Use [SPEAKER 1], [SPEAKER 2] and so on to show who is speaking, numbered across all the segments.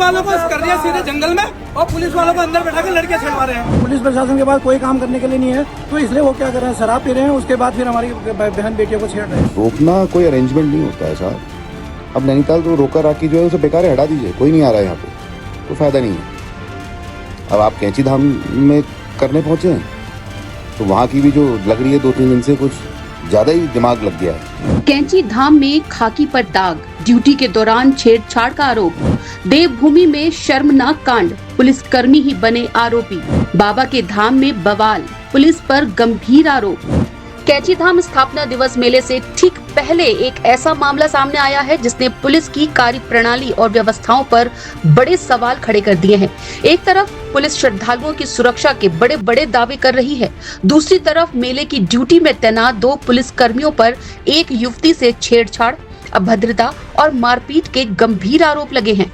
[SPEAKER 1] वालों को कर दिया सीधे जंगल में और पुलिस वालों को अंदर बैठा के लड़के छड़वा रहे हैं।
[SPEAKER 2] पुलिस प्रशासन के पास कोई काम करने के लिए नहीं है, तो इसलिए वो क्या कर रहे हैं, शराब पी रहे हैं, उसके बाद फिर हमारी बहन बेटियों को छेड़ रहे हैं।
[SPEAKER 3] रोकना कोई अरेंजमेंट नहीं होता है साहब। अब नैनीताल तो रोका राखी जो है उसे बेकार हटा दीजिए, कोई नहीं आ रहा है यहाँ पे, कोई फायदा नहीं है। अब आप कैंची धाम में करने पहुंचे हैं तो वहाँ की भी जो लग रही है 2-3 दिन से कुछ ज्यादा ही दिमाग लग गया है।
[SPEAKER 4] कैंची धाम में खाकी पर दाग, ड्यूटी के दौरान छेड़छाड़ का आरोप, देवभूमि में शर्मनाक कांड, पुलिसकर्मी ही बने आरोपी, बाबा के धाम में बवाल, पुलिस पर गंभीर आरोप। कैंची धाम स्थापना दिवस मेले से ठीक पहले एक ऐसा मामला सामने आया है जिसने पुलिस की कार्यप्रणाली और व्यवस्थाओं पर बड़े सवाल खड़े कर दिए हैं। एक तरफ पुलिस श्रद्धालुओं की सुरक्षा के बड़े बड़े दावे कर रही है, दूसरी तरफ मेले की ड्यूटी में तैनात 2 पुलिस कर्मियों पर एक युवती से छेड़छाड़, अभद्रता और मारपीट के गंभीर आरोप लगे हैं।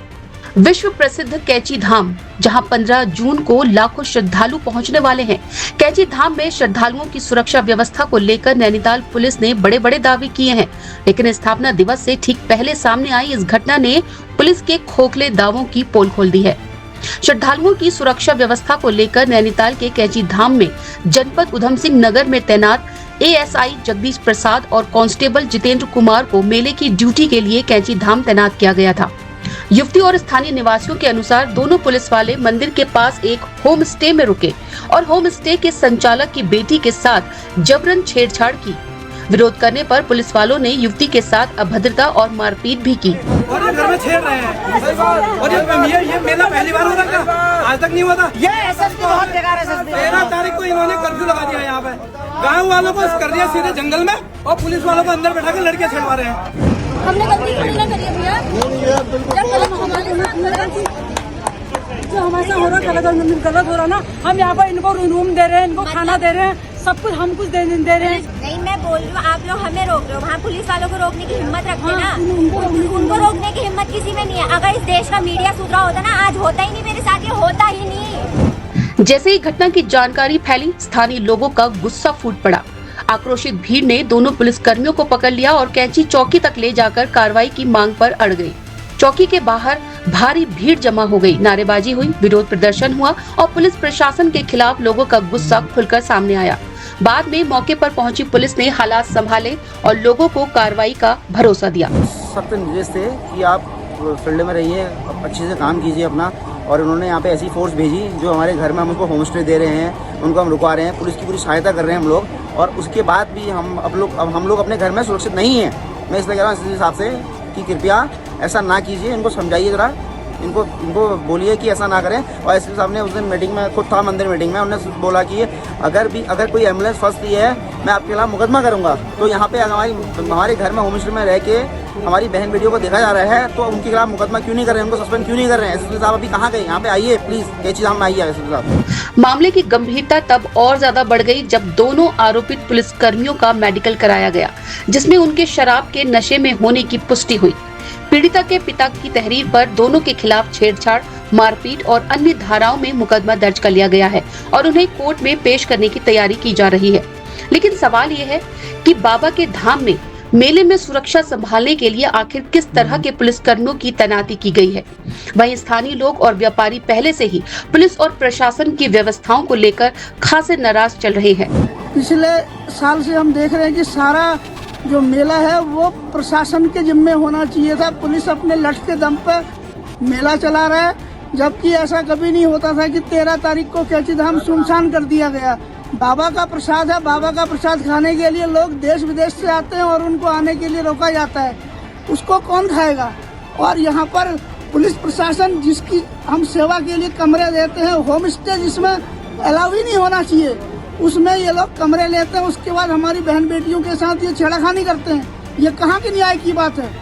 [SPEAKER 4] विश्व प्रसिद्ध कैंची धाम, जहां 15 जून को लाखों श्रद्धालु पहुंचने वाले हैं। कैंची धाम में श्रद्धालुओं की सुरक्षा व्यवस्था को लेकर नैनीताल पुलिस ने बड़े बड़े दावे किए हैं, लेकिन स्थापना दिवस से ठीक पहले सामने आई इस घटना ने पुलिस के खोखले दावों की पोल खोल दी है। श्रद्धालुओं की सुरक्षा व्यवस्था को लेकर नैनीताल के कैंची धाम में जनपद उधम सिंह नगर में तैनात एएसआई जगदीश प्रसाद और कांस्टेबल जितेंद्र कुमार को मेले की ड्यूटी के लिए कैंची धाम तैनात किया गया था। युवती और स्थानीय निवासियों के अनुसार दोनों पुलिस वाले मंदिर के पास एक होम स्टे में रुके और होम स्टे के संचालक की बेटी के साथ जबरन छेड़छाड़ की। विरोध करने पर पुलिस वालों ने युवती के साथ अभद्रता और मारपीट भी की।
[SPEAKER 1] और ये घर में छेड़ रहे हैं और ये मेला पहली बार हो रहा था, आज तक नहीं हुआ था। ये एसएसपी बहुत बेकार है। 13 तारीख को इन्होंने कर्फ्यू लगा दिया यहाँ पे, गाँव वालों को कर दिया सीधे जंगल में और पुलिस वालों को अंदर बैठा के लड़के छड़वा रहे हैं।
[SPEAKER 5] हमने गलती क्यों नहीं करी है भैया? जो हमारे साथ हो रहा गलत हो रहा ना, हम यहाँ पर इनको रूम दे रहे हैं, इनको खाना दे रहे हैं, सब कुछ हम कुछ दे रहे हैं।
[SPEAKER 6] नहीं, मैं बोल रही हूँ आप लोग हमें रोक रहे हो, वहाँ पुलिस वालों को रोकने की हिम्मत रखते ना, उनको रोकने की हिम्मत किसी में नहीं है। अगर इस देश का मीडिया सुधरा होता ना, आज होता ही नहीं, मेरे साथ ये होता ही नहीं।
[SPEAKER 4] जैसे ही घटना की जानकारी फैली, स्थानीय लोगों का गुस्सा फूट पड़ा। आक्रोशित भीड़ ने दोनों पुलिसकर्मियों को पकड़ लिया और कैंची चौकी तक ले जाकर कार्रवाई की मांग पर अड़ गई। चौकी के बाहर भारी भीड़ जमा हो गई, नारेबाजी हुई, विरोध प्रदर्शन हुआ और पुलिस प्रशासन के खिलाफ लोगों का गुस्सा खुलकर सामने आया। बाद में मौके पर पहुंची पुलिस ने हालात संभाले और लोगों को कार्रवाई का भरोसा दिया।
[SPEAKER 7] सख्त निर्देश थे कि आप फील्ड में रहिए, अच्छे से काम कीजिए अपना, और उन्होंने यहाँ पे ऐसी फोर्स भेजी जो हमारे घर में हम उनको होम स्टे दे रहे हैं, उनको हम रुकवा रहे हैं, पुलिस की पूरी सहायता कर रहे हैं हम लोग, और उसके बाद भी हम लोग अपने घर में सुरक्षित नहीं हैं। मैं इसलिए कह रहा हूँ एसएसपी साहब से कि कृपया ऐसा ना कीजिए, इनको समझाइए जरा, इनको बोलिए कि ऐसा ना करें। और एसपी साहब ने उस दिन मीटिंग में खुद था, मंदिर मीटिंग में, उन्होंने बोला कि अगर कोई एम्बुलेंस फंसती है मैं आपके खिलाफ मुकदमा करूंगा। तो यहाँ पे हमारे घर में होम स्टे में रह के हमारी बहन बेटियों को देखा जा रहा है, तो उनके खिलाफ मुकदमा क्यों नहीं कर रहे हैं, उनको सस्पेंड क्यों नहीं कर रहे हैं? एसपी साहब अभी कहाँ गए? यहाँ पे आइए प्लीज, कैंची धाम में आइए एसपी साहब।
[SPEAKER 4] मामले की गंभीरता तब और ज्यादा बढ़ गई जब दोनों आरोपित पुलिसकर्मियों का मेडिकल कराया गया, जिसमें उनके शराब के नशे में होने की पुष्टि हुई। पीड़िता के पिता की तहरीर पर दोनों के खिलाफ छेड़छाड़, मारपीट और अन्य धाराओं में मुकदमा दर्ज कर लिया गया है और उन्हें कोर्ट में पेश करने की तैयारी की जा रही है। लेकिन सवाल ये है कि बाबा के धाम में मेले में सुरक्षा संभालने के लिए आखिर किस तरह के पुलिसकर्मियों की तैनाती की गई है। वहीं स्थानीय लोग और व्यापारी पहले से ही पुलिस और प्रशासन की व्यवस्थाओं को लेकर खासे नाराज चल रहे हैं।
[SPEAKER 2] पिछले साल से हम देख रहे हैं कि सारा जो मेला है वो प्रशासन के जिम्मे होना चाहिए था। पुलिस अपने लठ के दम पर मेला चला रहा है, जबकि ऐसा कभी नहीं होता था कि 13 तारीख को कैंची धाम सुनसान कर दिया गया। बाबा का प्रसाद है, बाबा का प्रसाद खाने के लिए लोग देश विदेश से आते हैं और उनको आने के लिए रोका जाता है, उसको कौन खाएगा? और यहाँ पर पुलिस प्रशासन जिसकी हम सेवा के लिए कमरे देते हैं, होम स्टे जिसमें अलाउ ही नहीं होना चाहिए, उसमें ये लोग कमरे लेते हैं, उसके बाद हमारी बहन बेटियों के साथ ये छेड़खानी करते हैं। ये कहाँ की न्याय की बात है?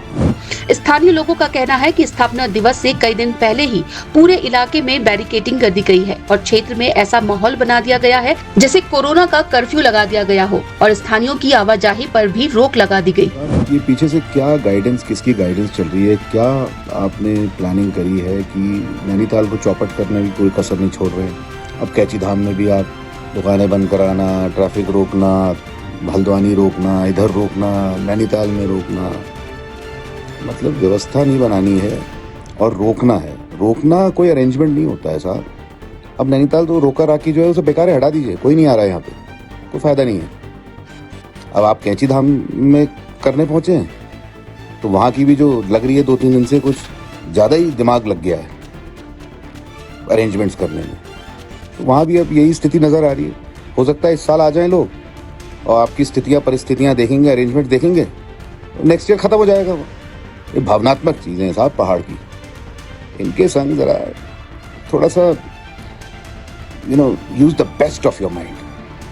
[SPEAKER 4] स्थानीय लोगों का कहना है कि स्थापना दिवस से कई दिन पहले ही पूरे इलाके में बैरिकेडिंग कर दी गई है और क्षेत्र में ऐसा माहौल बना दिया गया है जैसे कोरोना का कर्फ्यू लगा दिया गया हो और स्थानीयों की आवाजाही पर भी रोक लगा दी गई।
[SPEAKER 3] ये पीछे से क्या गाइडेंस, किसकी गाइडेंस चल रही है? क्या आपने प्लानिंग करी है कि नैनीताल को चौपट करने की कोई कसर नहीं छोड़ रहे? अब कैंची धाम में भी आप दुकानें बंद कराना, ट्रैफिक रोकना, हल्द्वानी रोकना, इधर रोकना, नैनीताल में रोकना, मतलब व्यवस्था नहीं बनानी है और रोकना है। रोकना कोई अरेंजमेंट नहीं होता है साहब। अब नैनीताल तो रोका राखी जो है उसे बेकार हटा दीजिए, कोई नहीं आ रहा है यहाँ पे, कोई फायदा नहीं है। अब आप कैंची धाम में करने पहुंचे हैं तो वहाँ की भी जो लग रही है 2-3 दिन से कुछ ज़्यादा ही दिमाग लग गया है अरेंजमेंट्स करने में, तो वहाँ भी अब यही स्थिति नज़र आ रही है। हो सकता है इस साल आ जाएं लोग और आपकी स्थितियाँ परिस्थितियाँ देखेंगे, अरेंजमेंट देखेंगे, नेक्स्ट ईयर ख़त्म हो जाएगा वो। ये भावनात्मक चीज़ें हैं साहब पहाड़ की, इनके संग ज़रा थोड़ा सा use the best of your mind,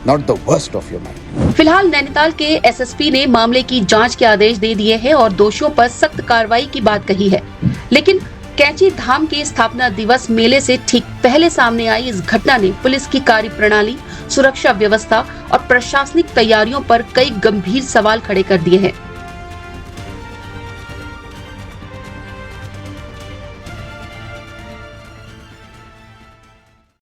[SPEAKER 3] not the worst of your mind.
[SPEAKER 4] फिलहाल नैनीताल के एसएसपी ने मामले की जांच के आदेश दे दिए हैं और दोषियों पर सख्त कार्रवाई की बात कही है। लेकिन कैंची धाम के स्थापना दिवस मेले से ठीक पहले सामने आई इस घटना ने पुलिस की कार्यप्रणाली, सुरक्षा व्यवस्था और प्रशासनिक तैयारियों पर कई गंभीर सवाल खड़े कर दिए हैं।